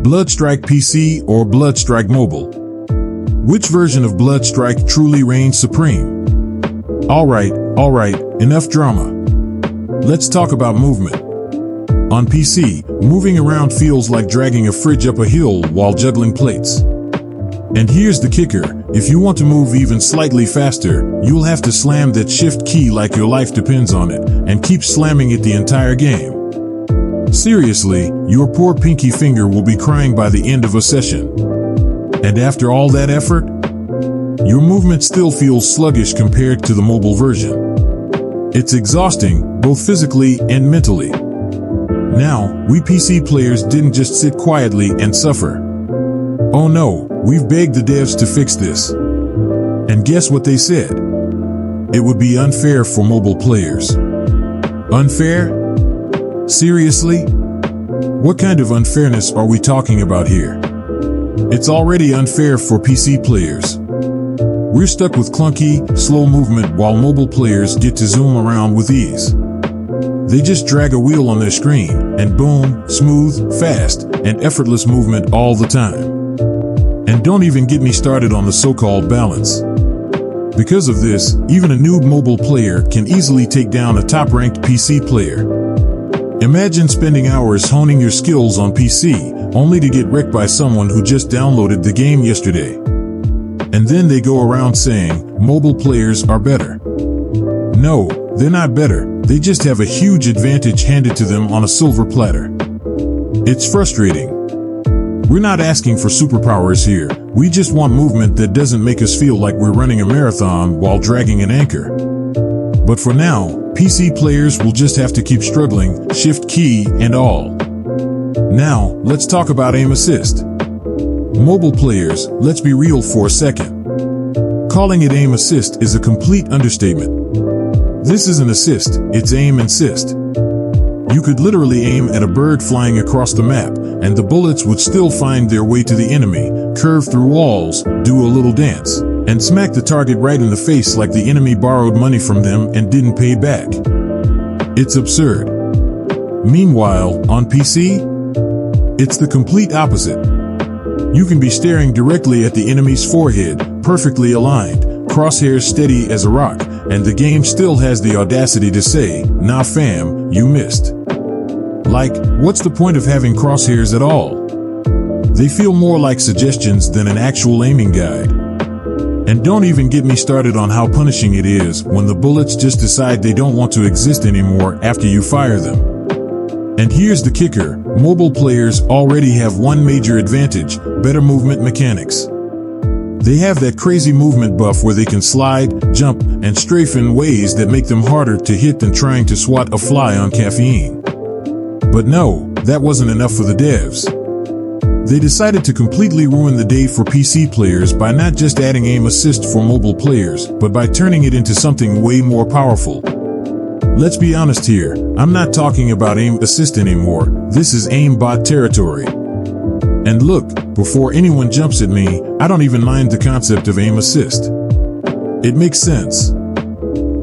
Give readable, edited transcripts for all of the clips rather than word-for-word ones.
Bloodstrike PC or Bloodstrike Mobile? Which version of Bloodstrike truly reigns supreme? Alright, enough drama. Let's talk about movement. On PC, moving around feels like dragging a fridge up a hill while juggling plates. And here's the kicker, if you want to move even slightly faster, you'll have to slam that shift key like your life depends on it, and keep slamming it the entire game. Seriously, your poor pinky finger will be crying by the end of a session. And after all that effort, your movement still feels sluggish compared to the mobile version. It's exhausting, both physically and mentally. Now, we PC players didn't just sit quietly and suffer. Oh no, we've begged the devs to fix this. And guess what they said? It would be unfair for mobile players. Unfair? Seriously? What kind of unfairness are we talking about here? It's already unfair for PC players. We're stuck with clunky, slow movement while mobile players get to zoom around with ease. They just drag a wheel on their screen, and boom, smooth, fast, and effortless movement all the time. And don't even get me started on the so-called balance. Because of this, even a noob mobile player can easily take down a top-ranked PC player. Imagine spending hours honing your skills on PC, only to get wrecked by someone who just downloaded the game yesterday. And then they go around saying, mobile players are better. No, they're not better, they just have a huge advantage handed to them on a silver platter. It's frustrating. We're not asking for superpowers here, we just want movement that doesn't make us feel like we're running a marathon while dragging an anchor. But for now, PC players will just have to keep struggling, shift key and all. Now, let's talk about aim assist. Mobile players, let's be real for a second. Calling it aim assist is a complete understatement. This isn't assist, it's aim assist. You could literally aim at a bird flying across the map, and the bullets would still find their way to the enemy, curve through walls, do a little dance, and smack the target right in the face like the enemy borrowed money from them and didn't pay back. It's absurd. Meanwhile, on PC, it's the complete opposite. You can be staring directly at the enemy's forehead, perfectly aligned, crosshairs steady as a rock, and the game still has the audacity to say, "Nah fam, you missed." Like, what's the point of having crosshairs at all? They feel more like suggestions than an actual aiming guide. And don't even get me started on how punishing it is when the bullets just decide they don't want to exist anymore after you fire them. And here's the kicker, mobile players already have one major advantage, better movement mechanics. They have that crazy movement buff where they can slide, jump, and strafe in ways that make them harder to hit than trying to swat a fly on caffeine. But no, that wasn't enough for the devs. They decided to completely ruin the day for PC players by not just adding aim assist for mobile players, but by turning it into something way more powerful. Let's be honest here, I'm not talking about aim assist anymore, this is aimbot territory. And look, before anyone jumps at me, I don't even mind the concept of aim assist. It makes sense.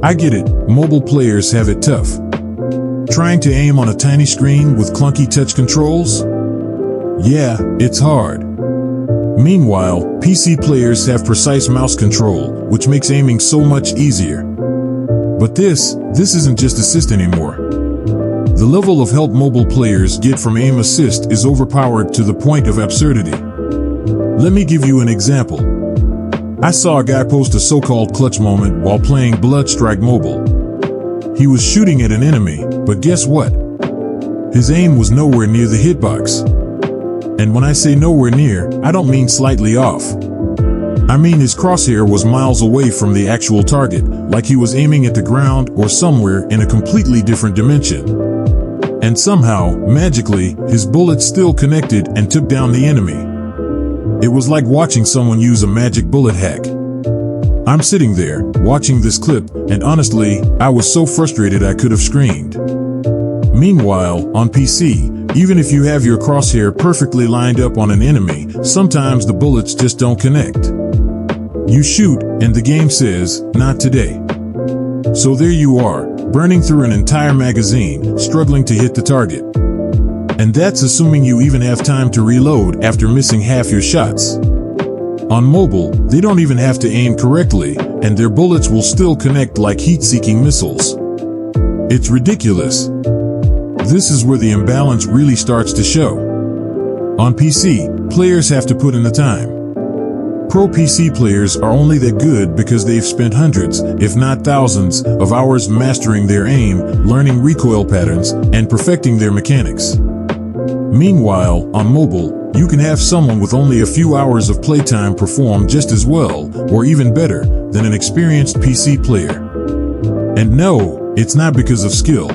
I get it, mobile players have it tough. Trying to aim on a tiny screen with clunky touch controls? Yeah, it's hard. Meanwhile, PC players have precise mouse control, which makes aiming so much easier. But this isn't just assist anymore. The level of help mobile players get from aim assist is overpowered to the point of absurdity. Let me give you an example. I saw a guy post a so-called clutch moment while playing Bloodstrike Mobile. He was shooting at an enemy, but guess what? His aim was nowhere near the hitbox. And when I say nowhere near, I don't mean slightly off. I mean his crosshair was miles away from the actual target, like he was aiming at the ground or somewhere in a completely different dimension. And somehow, magically, his bullet still connected and took down the enemy. It was like watching someone use a magic bullet hack. I'm sitting there, watching this clip, and honestly, I was so frustrated I could have screamed. Meanwhile, on PC, even if you have your crosshair perfectly lined up on an enemy, sometimes the bullets just don't connect. You shoot, and the game says, "Not today." So there you are, burning through an entire magazine, struggling to hit the target. And that's assuming you even have time to reload after missing half your shots. On mobile, they don't even have to aim correctly, and their bullets will still connect like heat-seeking missiles. It's ridiculous. This is where the imbalance really starts to show. On PC, players have to put in the time. Pro PC players are only that good because they've spent hundreds, if not thousands, of hours mastering their aim, learning recoil patterns, and perfecting their mechanics. Meanwhile, on mobile, you can have someone with only a few hours of playtime perform just as well, or even better, than an experienced PC player. And no, it's not because of skill.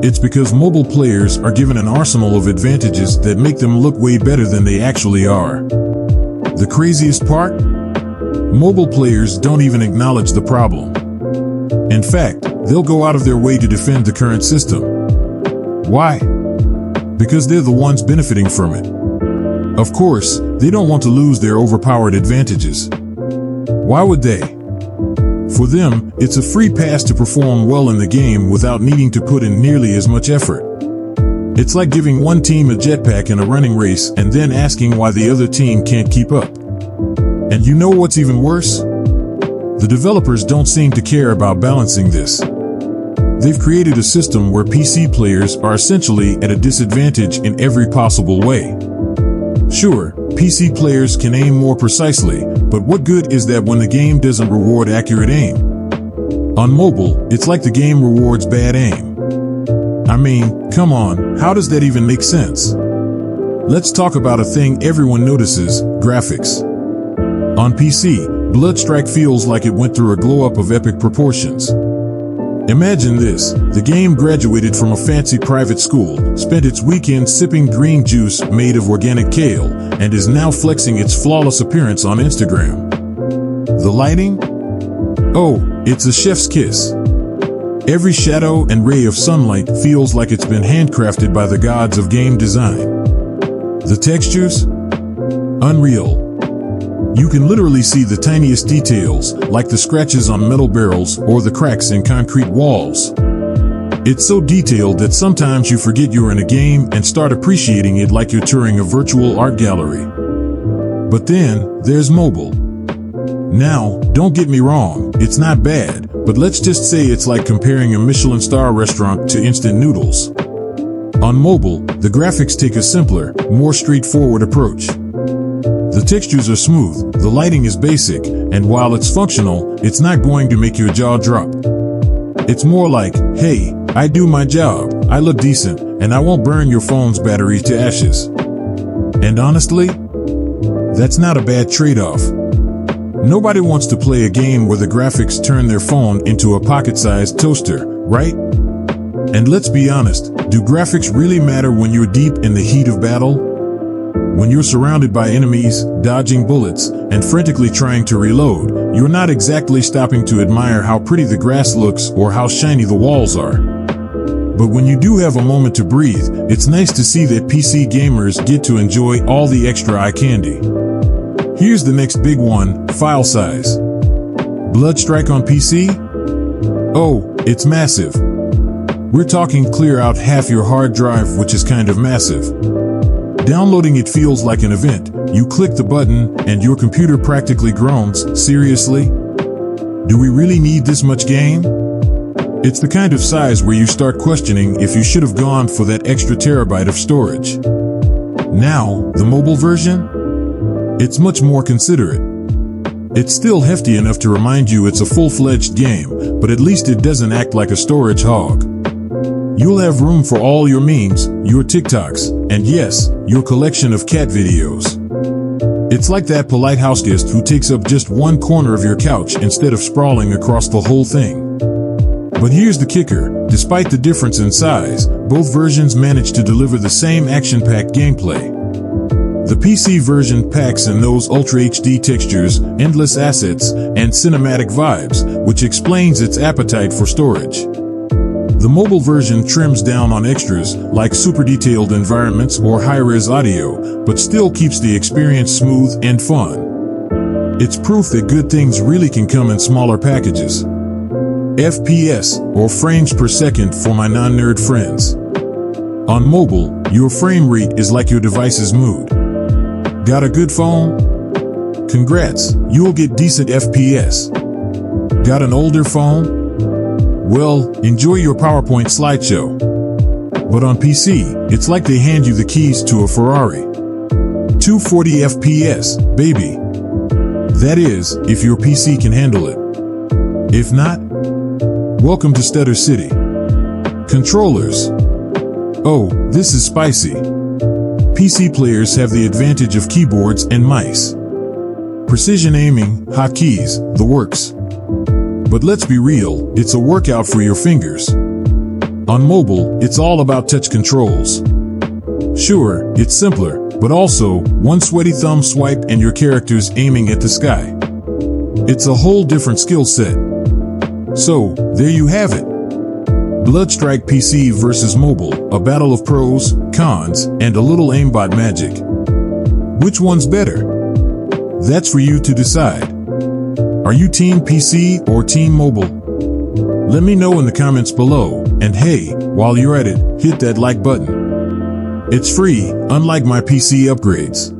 It's because mobile players are given an arsenal of advantages that make them look way better than they actually are. The craziest part? Mobile players don't even acknowledge the problem. In fact, they'll go out of their way to defend the current system. Why? Because they're the ones benefiting from it. Of course, they don't want to lose their overpowered advantages. Why would they? For them, it's a free pass to perform well in the game without needing to put in nearly as much effort. It's like giving one team a jetpack in a running race and then asking why the other team can't keep up. And you know what's even worse? The developers don't seem to care about balancing this. They've created a system where PC players are essentially at a disadvantage in every possible way. Sure, PC players can aim more precisely, but what good is that when the game doesn't reward accurate aim? On mobile, it's like the game rewards bad aim. I mean, come on, how does that even make sense? Let's talk about a thing everyone notices: graphics. On PC, Bloodstrike feels like it went through a glow-up of epic proportions. Imagine this: the game graduated from a fancy private school, spent its weekend sipping green juice made of organic kale, and is now flexing its flawless appearance on Instagram. The lighting? Oh, it's a chef's kiss. Every shadow and ray of sunlight feels like it's been handcrafted by the gods of game design. The textures? Unreal. You can literally see the tiniest details, like the scratches on metal barrels or the cracks in concrete walls. It's so detailed that sometimes you forget you're in a game and start appreciating it like you're touring a virtual art gallery. But then, there's mobile. Now, don't get me wrong, it's not bad, but let's just say it's like comparing a Michelin star restaurant to instant noodles. On mobile, the graphics take a simpler, more straightforward approach. The textures are smooth, the lighting is basic, and while it's functional, it's not going to make your jaw drop. It's more like, hey, I do my job, I look decent, and I won't burn your phone's battery to ashes. And honestly, that's not a bad trade-off. Nobody wants to play a game where the graphics turn their phone into a pocket-sized toaster, right? And let's be honest, do graphics really matter when you're deep in the heat of battle? When you're surrounded by enemies, dodging bullets, and frantically trying to reload, you're not exactly stopping to admire how pretty the grass looks or how shiny the walls are. But when you do have a moment to breathe, it's nice to see that PC gamers get to enjoy all the extra eye candy. Here's the next big one: file size. Bloodstrike on PC? Oh, it's massive. We're talking clear out half your hard drive, which is kind of massive. Downloading it feels like an event. You click the button, and your computer practically groans. Seriously? Do we really need this much game? It's the kind of size where you start questioning if you should have gone for that extra terabyte of storage. Now, the mobile version? It's much more considerate. It's still hefty enough to remind you it's a full-fledged game, but at least it doesn't act like a storage hog. You'll have room for all your memes, your TikToks, and yes, your collection of cat videos. It's like that polite houseguest who takes up just one corner of your couch instead of sprawling across the whole thing. But here's the kicker: despite the difference in size, both versions manage to deliver the same action-packed gameplay. The PC version packs in those Ultra HD textures, endless assets, and cinematic vibes, which explains its appetite for storage. The mobile version trims down on extras, like super detailed environments or high-res audio, but still keeps the experience smooth and fun. It's proof that good things really can come in smaller packages. FPS, or frames per second for my non-nerd friends. On mobile, your frame rate is like your device's mood. Got a good phone? Congrats, you'll get decent FPS. Got an older phone? Well, enjoy your PowerPoint slideshow. But on PC, it's like they hand you the keys to a Ferrari. 240 FPS, baby. That is, if your PC can handle it. If not, welcome to Stutter City. Controllers. Oh, this is spicy. PC players have the advantage of keyboards and mice. Precision aiming, hotkeys, the works. But let's be real, it's a workout for your fingers. On mobile, it's all about touch controls. Sure, it's simpler, but also, one sweaty thumb swipe and your character's aiming at the sky. It's a whole different skill set. So, there you have it. Bloodstrike PC versus mobile, a battle of pros, cons, and a little aimbot magic. Which one's better? That's for you to decide. Are you Team PC or Team Mobile? Let me know in the comments below, and hey, while you're at it, hit that like button. It's free, unlike my PC upgrades.